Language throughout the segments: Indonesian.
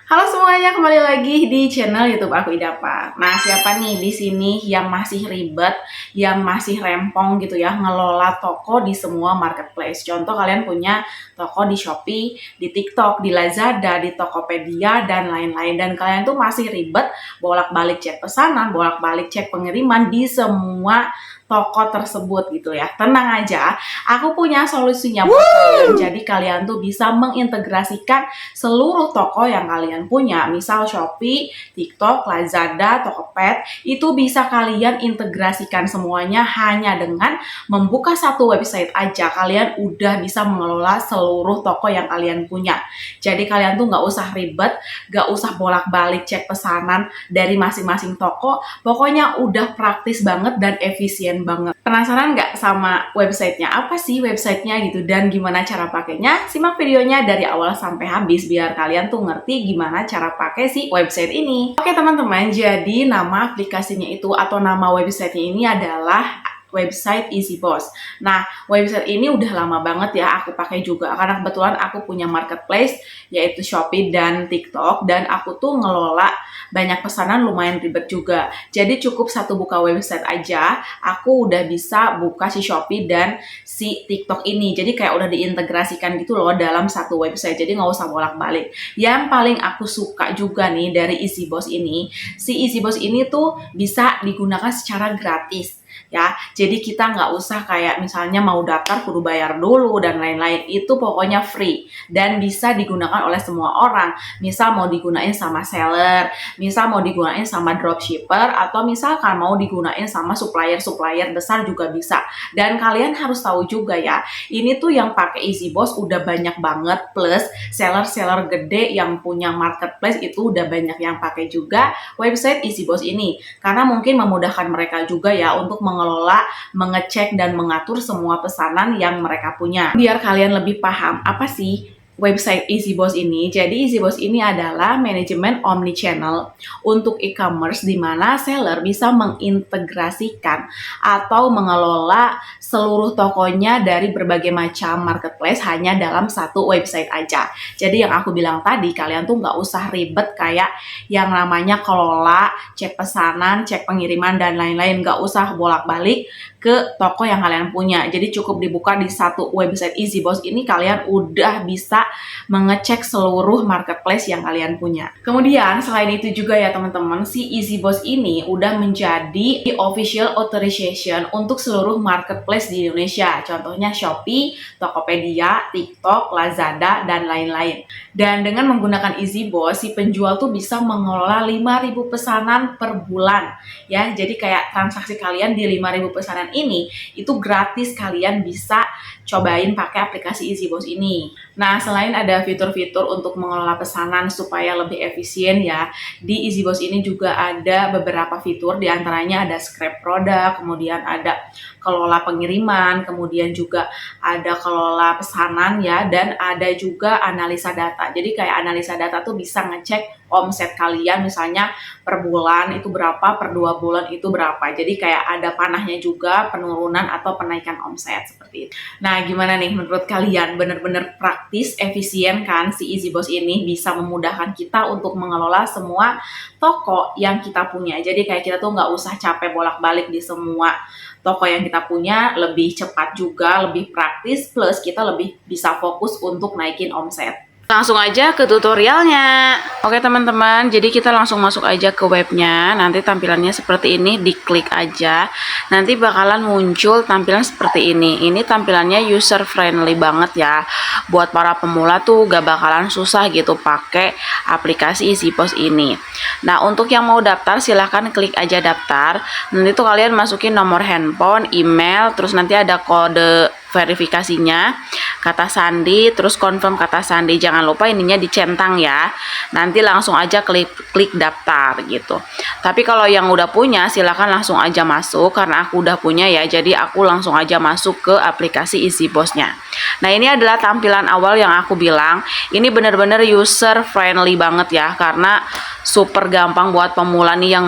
Halo semuanya, kembali lagi di channel YouTube aku Idapa. Nah, siapa nih di sini yang masih ribet, yang masih rempong gitu ya, ngelola toko di semua marketplace. Contoh kalian punya toko di Shopee, di TikTok, di Lazada, di Tokopedia dan lain-lain. Dan kalian tuh masih ribet bolak-balik cek pesanan, bolak-balik cek pengiriman di semua toko tersebut gitu ya. Tenang aja, aku punya solusinya buat kalian. Jadi kalian tuh bisa mengintegrasikan seluruh toko yang kalian punya, misal Shopee, TikTok, Lazada, Tokopedia, itu bisa kalian integrasikan semuanya hanya dengan membuka satu website aja. Kalian udah bisa mengelola seluruh toko yang kalian punya. Jadi kalian tuh nggak usah ribet, nggak usah bolak-balik cek pesanan dari masing-masing toko. Pokoknya udah praktis banget dan efisien banget. Penasaran nggak sama websitenya? Apa sih websitenya gitu dan gimana cara pakainya? Simak videonya dari awal sampai habis biar kalian tuh ngerti gimana cara pakai si website ini. Oke teman-teman, jadi nama aplikasinya itu atau nama websitenya ini adalah website EasyBoss. Nah, website ini udah lama banget ya aku pakai juga karena kebetulan aku punya marketplace yaitu Shopee dan TikTok dan aku tuh ngelola banyak pesanan lumayan ribet juga. Jadi cukup satu buka website aja, aku udah bisa buka si Shopee dan si TikTok ini. Jadi kayak udah diintegrasikan gitu loh dalam satu website. Jadi nggak usah bolak-balik. Yang paling aku suka juga nih dari EasyBoss ini, si EasyBoss ini tuh bisa digunakan secara gratis. Ya, jadi kita nggak usah kayak misalnya mau daftar kudu bayar dulu dan lain-lain. Itu pokoknya free dan bisa digunakan oleh semua orang. Misal mau digunain sama seller, misal mau digunain sama dropshipper, atau misalkan mau digunain sama supplier-supplier besar juga bisa. Dan kalian harus tahu juga ya, ini tuh yang pakai EasyBoss udah banyak banget, plus seller-seller gede yang punya marketplace itu udah banyak yang pakai juga website EasyBoss ini. Karena mungkin memudahkan mereka juga ya untuk mengelola, mengecek, dan mengatur semua pesanan yang mereka punya. Biar kalian lebih paham apa sih website EasyBoss ini. Jadi EasyBoss ini adalah manajemen omnichannel untuk e-commerce di mana seller bisa mengintegrasikan atau mengelola seluruh tokonya dari berbagai macam marketplace hanya dalam satu website aja. Jadi yang aku bilang tadi, kalian tuh nggak usah ribet kayak yang namanya kelola, cek pesanan, cek pengiriman, dan lain-lain. Nggak usah bolak-balik ke toko yang kalian punya. Jadi cukup dibuka di satu website EasyBoss ini, kalian udah bisa mengecek seluruh marketplace yang kalian punya. Kemudian selain itu juga ya teman-teman, si EasyBoss ini udah menjadi official authorization untuk seluruh marketplace di Indonesia. Contohnya Shopee, Tokopedia, TikTok, Lazada, dan lain-lain. Dan dengan menggunakan EasyBoss, si penjual tuh bisa mengelola 5.000 pesanan per bulan. Ya, jadi kayak transaksi kalian di 5.000 pesanan ini itu gratis, kalian bisa cobain pakai aplikasi EasyBoss ini. Nah, selain ada fitur-fitur untuk mengelola pesanan supaya lebih efisien ya, di EasyBoss ini juga ada beberapa fitur, diantaranya ada scrap produk, kemudian ada kelola pengiriman, kemudian juga ada kelola pesanan ya, dan ada juga analisa data. Jadi kayak analisa data tuh bisa ngecek omset kalian misalnya per bulan itu berapa, per 2 bulan itu berapa. Jadi kayak ada panahnya juga penurunan atau penaikan omset seperti itu. Nah, gimana nih menurut kalian? Bener-bener praktis, efisien kan si EasyBoss ini bisa memudahkan kita untuk mengelola semua toko yang kita punya. Jadi kayak kita tuh nggak usah capek bolak-balik di semua toko yang kita punya, lebih cepat juga, lebih praktis, plus kita lebih bisa fokus untuk naikin omset. Langsung aja ke tutorialnya. Oke teman-teman, jadi kita langsung masuk aja ke webnya. Nanti tampilannya seperti ini, diklik aja. Nanti bakalan muncul tampilan seperti ini. Ini tampilannya user friendly banget ya. Buat para pemula tuh gak bakalan susah gitu pakai aplikasi EasyBoss ini. Nah, untuk yang mau daftar silahkan klik aja daftar. Nanti tuh kalian masukin nomor handphone, email, terus nanti ada kode verifikasinya, kata sandi, terus confirm kata sandi. Jangan lupa ininya dicentang ya. Nanti langsung aja klik daftar gitu. Tapi kalau yang udah punya silakan langsung aja masuk, karena aku udah punya ya. Jadi aku langsung aja masuk ke aplikasi EasyBoss-nya. Nah, ini adalah tampilan awal yang aku bilang. Ini bener-bener user friendly banget ya, karena super gampang buat pemula nih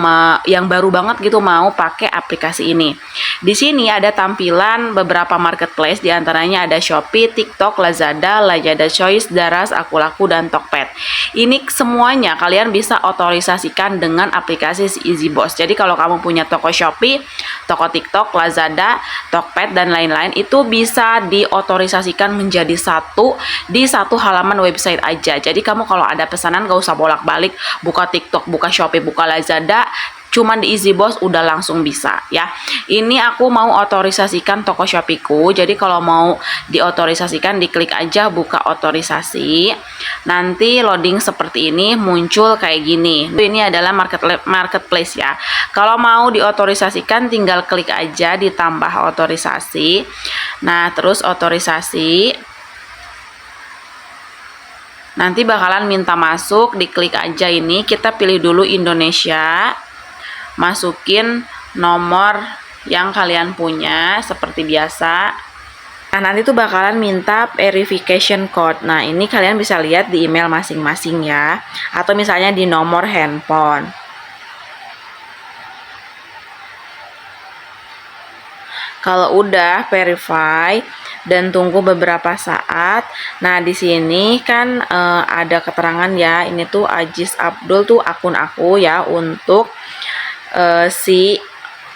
yang baru banget gitu mau pakai aplikasi ini. Di sini ada tampilan beberapa marketplace, diantaranya ada Shopee, TikTok, Lazada, Lazada Choice, Daraz, Akulaku, dan Tokped. Ini semuanya kalian bisa otorisasikan dengan aplikasi EasyBoss. Jadi kalau kamu punya toko Shopee, toko TikTok, Lazada, Tokped, dan lain-lain, itu bisa diotorisasikan menjadi satu di satu halaman website aja. Jadi kamu kalau ada pesanan gak usah bolak-balik buka TikTok, buka Shopee, buka Lazada, cuman di EasyBoss udah langsung bisa ya. Ini aku mau otorisasikan toko Shopeeku. Jadi kalau mau diotorisasikan, diklik aja buka otorisasi. Nanti loading seperti ini, muncul kayak gini. Ini adalah marketplace ya. Kalau mau diotorisasikan tinggal klik aja ditambah otorisasi. Nah, terus otorisasi. Nanti bakalan minta masuk, diklik aja ini. Kita pilih dulu Indonesia. Masukin nomor yang kalian punya seperti biasa. Nah, nanti tuh bakalan minta verification code. Nah, ini kalian bisa lihat di email masing-masing ya, atau misalnya di nomor handphone. Kalau udah verify dan tunggu beberapa saat, nah di sini kan ada keterangan ya, ini tuh Ajis Abdul tuh akun aku ya untuk si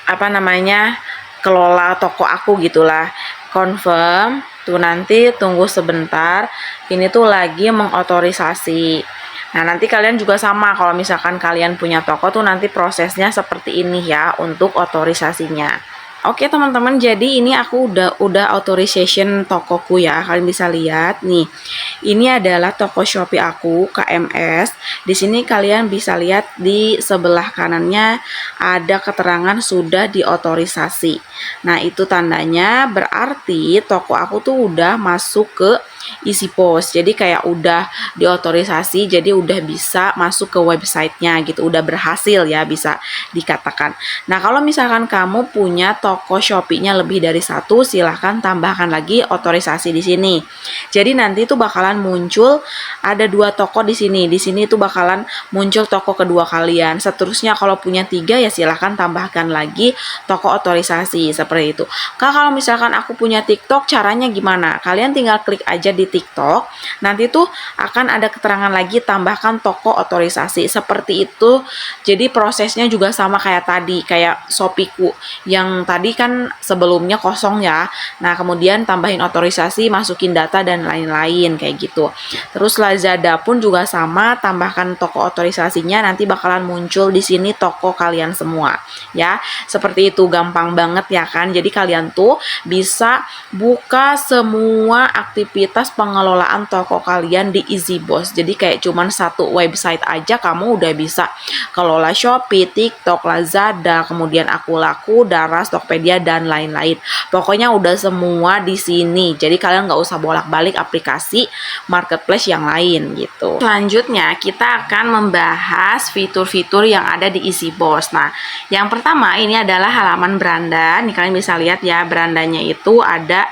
apa namanya kelola toko aku gitulah. Confirm tuh, nanti tunggu sebentar, ini tuh lagi mengotorisasi. Nah, nanti kalian juga sama, kalau misalkan kalian punya toko tuh nanti prosesnya seperti ini ya untuk otorisasinya. Oke teman-teman, jadi ini aku udah authorization tokoku ya. Kalian bisa lihat nih. Ini adalah toko Shopee aku, KMS. Di sini kalian bisa lihat di sebelah kanannya ada keterangan sudah diotorisasi. Nah, itu tandanya berarti toko aku tuh udah masuk ke EasyBoss. Jadi kayak udah diotorisasi, jadi udah bisa masuk ke websitenya gitu. Udah berhasil ya, bisa dikatakan. Nah, kalau misalkan kamu punya toko Shopee-nya lebih dari satu, silahkan tambahkan lagi otorisasi di sini. Jadi nanti tuh bakalan muncul ada 2 toko di sini. Di sini tuh bakalan muncul toko kedua kalian. Seterusnya kalau punya 3 ya silahkan tambahkan lagi toko otorisasi seperti itu. Kalau misalkan aku punya TikTok, caranya gimana? Kalian tinggal klik aja di TikTok. Nanti tuh akan ada keterangan lagi tambahkan toko otorisasi seperti itu. Jadi prosesnya juga sama kayak tadi, kayak Shopeeku yang tadi kan sebelumnya kosong ya. Nah, kemudian tambahin otorisasi, masukin data dan lain-lain kayak gitu. Terus Lazada pun juga sama, tambahkan toko otorisasinya, nanti bakalan muncul di sini toko kalian semua ya. Seperti itu, gampang banget ya kan. Jadi kalian tuh bisa buka semua aktivitas pengelolaan toko kalian di EasyBoss. Jadi kayak cuman satu website aja kamu udah bisa kelola Shopee, TikTok, Lazada, kemudian Akulaku, Daraz, Tokopedia dan lain-lain. Pokoknya udah semua di sini. Jadi kalian nggak usah bolak-balik aplikasi marketplace yang lain gitu. Selanjutnya kita akan membahas fitur-fitur yang ada di EasyBoss. Nah, yang pertama ini adalah halaman beranda. Nih kalian bisa lihat ya, berandanya itu ada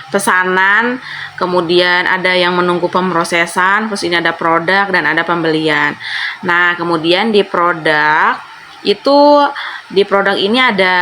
pesanan, kemudian ada yang menunggu pemrosesan, terus ini ada produk dan ada pembelian. Nah, kemudian di produk ini ada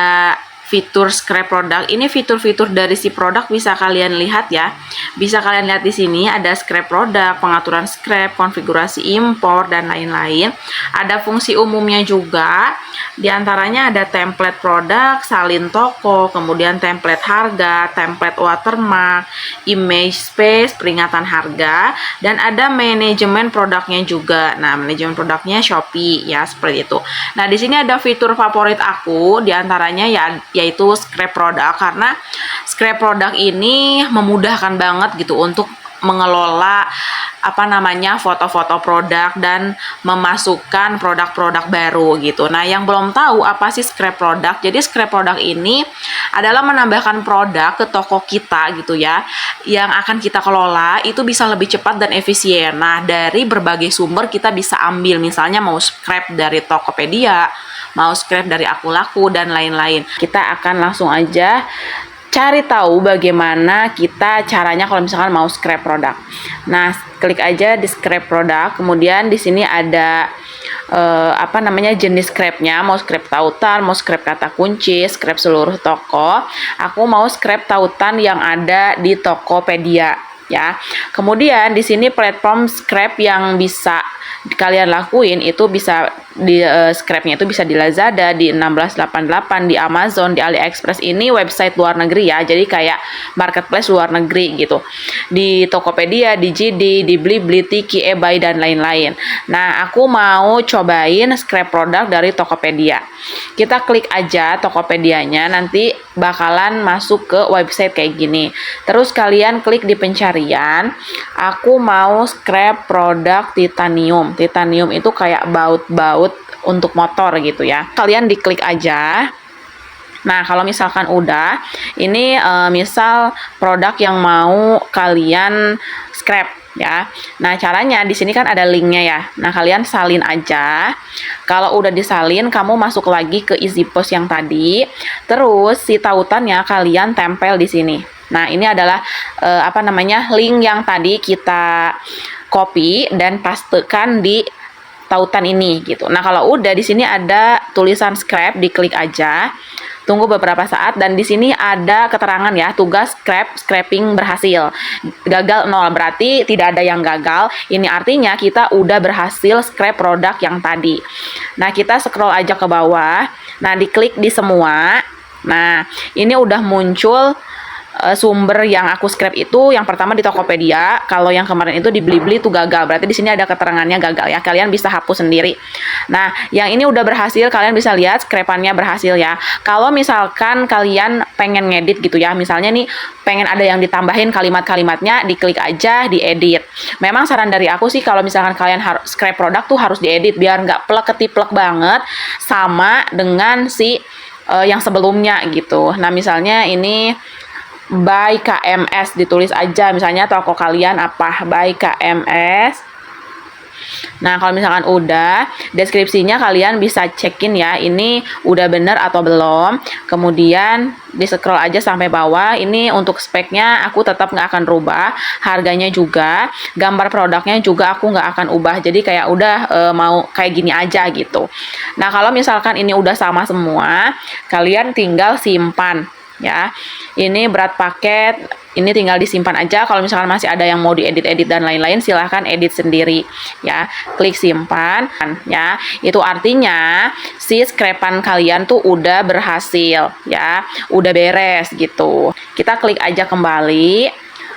fitur scrap produk. Ini fitur-fitur dari si produk bisa kalian lihat ya. Bisa kalian lihat di sini ada scrap produk, pengaturan scrap, konfigurasi impor dan lain-lain. Ada fungsi umumnya juga. Di antaranya ada template produk, salin toko, kemudian template harga, template watermark, image space, peringatan harga, dan ada manajemen produknya juga. Nah, manajemen produknya Shopee ya, seperti itu. Nah, di sini ada fitur favorit aku, di antaranya yaitu scrap produk, karena scrap produk ini memudahkan banget gitu untuk mengelola foto-foto produk dan memasukkan produk-produk baru gitu. Nah, yang belum tahu apa sih scrap produk, jadi scrap produk ini adalah menambahkan produk ke toko kita gitu ya, yang akan kita kelola itu bisa lebih cepat dan efisien. Nah, dari berbagai sumber kita bisa ambil, misalnya mau scrap dari Tokopedia, mau scrap dari Akulaku dan lain-lain. Kita akan langsung aja cari tahu bagaimana kita caranya kalau misalkan mau scrap produk. Nah, klik aja di scrap produk, kemudian di sini ada apa namanya, jenis scrapnya, mau scrap tautan, mau scrap kata kunci, scrap seluruh toko. Aku mau scrap tautan yang ada di Tokopedia ya. Kemudian di sini platform scrap yang bisa kalian lakuin itu bisa di scrapnya itu bisa di Lazada, di 1688, di Amazon, di AliExpress. Ini website luar negeri ya, jadi kayak marketplace luar negeri gitu. Di Tokopedia, di JD, di Blibli, Tiki, eBay dan lain-lain. Nah, aku mau cobain scrap produk dari Tokopedia. Kita klik aja Tokopedianya, nanti bakalan masuk ke website kayak gini. Terus kalian klik di pencarian, aku mau scrap produk titanium. Titanium itu kayak baut-baut untuk motor gitu ya. Kalian diklik aja. Nah, kalau misalkan udah, ini misal produk yang mau kalian scrap ya. Nah, caranya di sini kan ada linknya ya. Nah, kalian salin aja. Kalau udah disalin, kamu masuk lagi ke easy post yang tadi. Terus si tautannya kalian tempel di sini. Nah, ini adalah apa namanya, link yang tadi kita copy dan pastekan di tautan ini gitu. Nah, kalau udah di sini ada tulisan scrap, diklik aja. Tunggu beberapa saat dan di sini ada keterangan ya, tugas scrapping berhasil. Gagal 0, berarti tidak ada yang gagal. Ini artinya kita udah berhasil scrap produk yang tadi. Nah, kita scroll aja ke bawah. Nah, diklik di semua. Nah, ini udah muncul sumber yang aku scrap itu. Yang pertama di Tokopedia, kalau yang kemarin itu di Blibli itu gagal, berarti di sini ada keterangannya gagal ya, kalian bisa hapus sendiri. Nah, yang ini udah berhasil, kalian bisa lihat scrapannya berhasil ya. Kalau misalkan kalian pengen ngedit gitu ya, misalnya nih pengen ada yang ditambahin kalimat-kalimatnya, diklik aja diedit. Memang saran dari aku sih kalau misalkan kalian scrap produk tuh harus diedit biar nggak plek-ketiplek banget sama dengan si yang sebelumnya gitu. Nah, misalnya ini by KMS, ditulis aja misalnya toko kalian apa, by KMS. Nah, kalau misalkan udah, deskripsinya kalian bisa cekin ya, ini udah bener atau belum. Kemudian di scroll aja sampai bawah. Ini untuk speknya aku tetap nggak akan rubah, harganya juga, gambar produknya juga aku nggak akan ubah. Jadi kayak udah mau kayak gini aja gitu. Nah, kalau misalkan ini udah sama semua, kalian tinggal simpan ya. Ini berat paket, ini tinggal disimpan aja. Kalau misalkan masih ada yang mau diedit-edit dan lain-lain, silahkan edit sendiri ya. Klik simpan ya. Itu artinya si scrapan kalian tuh udah berhasil ya, udah beres gitu. Kita klik aja kembali.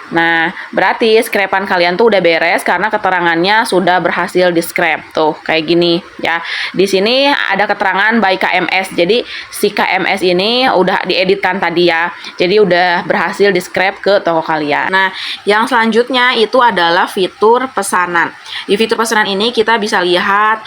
Nah, berarti scrapan kalian tuh udah beres karena keterangannya sudah berhasil di scrap tuh kayak gini ya. Di sini ada keterangan by KMS. Jadi si KMS ini udah dieditkan tadi ya. Jadi udah berhasil di scrap ke toko kalian. Nah, yang selanjutnya itu adalah fitur pesanan. Di fitur pesanan ini kita bisa lihat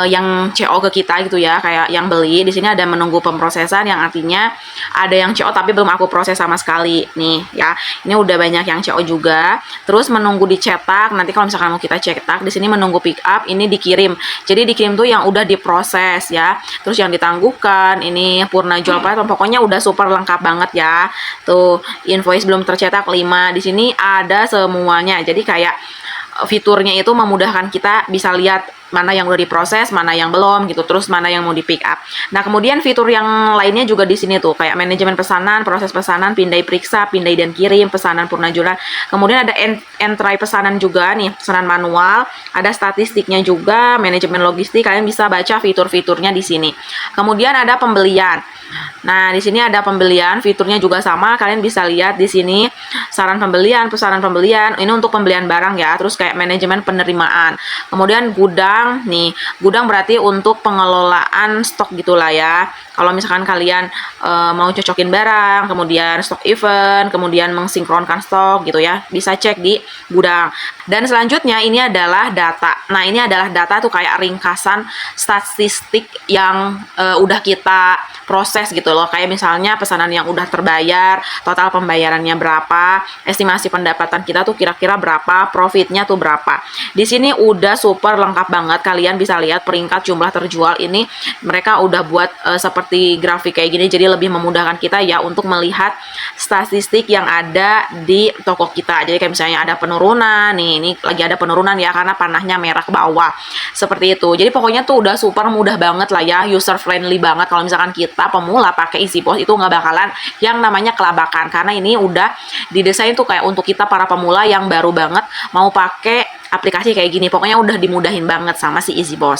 yang CO ke kita gitu ya, kayak yang beli. Di sini ada menunggu pemrosesan, yang artinya ada yang CO tapi belum aku proses sama sekali nih ya. Ini udah banyak yang CO juga. Terus menunggu dicetak. Nanti kalau misalkan mau kita cetak, di sini menunggu pick up, ini dikirim. Jadi dikirim tuh yang udah diproses ya. Terus yang ditangguhkan, ini purna jual platform. Pokoknya udah super lengkap banget ya. Tuh, invoice belum tercetak 5. Di sini ada semuanya. Jadi kayak fiturnya itu memudahkan kita bisa lihat mana yang udah diproses, mana yang belum gitu, terus mana yang mau di pick up. Nah, kemudian fitur yang lainnya juga di sini tuh, kayak manajemen pesanan, proses pesanan, pindai periksa, pindai dan kirim, pesanan purna jualan. Kemudian ada entry pesanan juga nih, pesanan manual, ada statistiknya juga, manajemen logistik. Kalian bisa baca fitur-fiturnya di sini. Kemudian ada pembelian. Nah, di sini ada pembelian, fiturnya juga sama. Kalian bisa lihat di sini saran pembelian, pesanan pembelian. Ini untuk pembelian barang ya. Terus kayak manajemen penerimaan. Kemudian gudang, nih, gudang berarti untuk pengelolaan stok gitulah ya. Kalau misalkan kalian mau cocokin barang, kemudian stok event, kemudian mensinkronkan stok gitu ya, bisa cek di gudang. Dan selanjutnya ini adalah data. Nah, ini adalah data tuh kayak ringkasan statistik yang udah kita proses gitu loh. Kayak misalnya pesanan yang udah terbayar, total pembayarannya berapa, estimasi pendapatan kita tuh kira-kira berapa, profitnya tuh berapa. Di sini udah super lengkap banget. Kalian bisa lihat peringkat jumlah terjual ini, mereka udah buat seperti seperti grafik kayak gini, jadi lebih memudahkan kita ya untuk melihat statistik yang ada di toko kita. Jadi kayak misalnya ada penurunan, nih ini lagi ada penurunan ya karena panahnya merah ke bawah. Seperti itu. Jadi pokoknya tuh udah super mudah banget lah ya, user friendly banget. Kalau misalkan kita pemula pakai EasyPost itu nggak bakalan yang namanya kelabakan, karena ini udah didesain tuh kayak untuk kita para pemula yang baru banget mau pakai aplikasi kayak gini. Pokoknya udah dimudahin banget sama si EasyPost.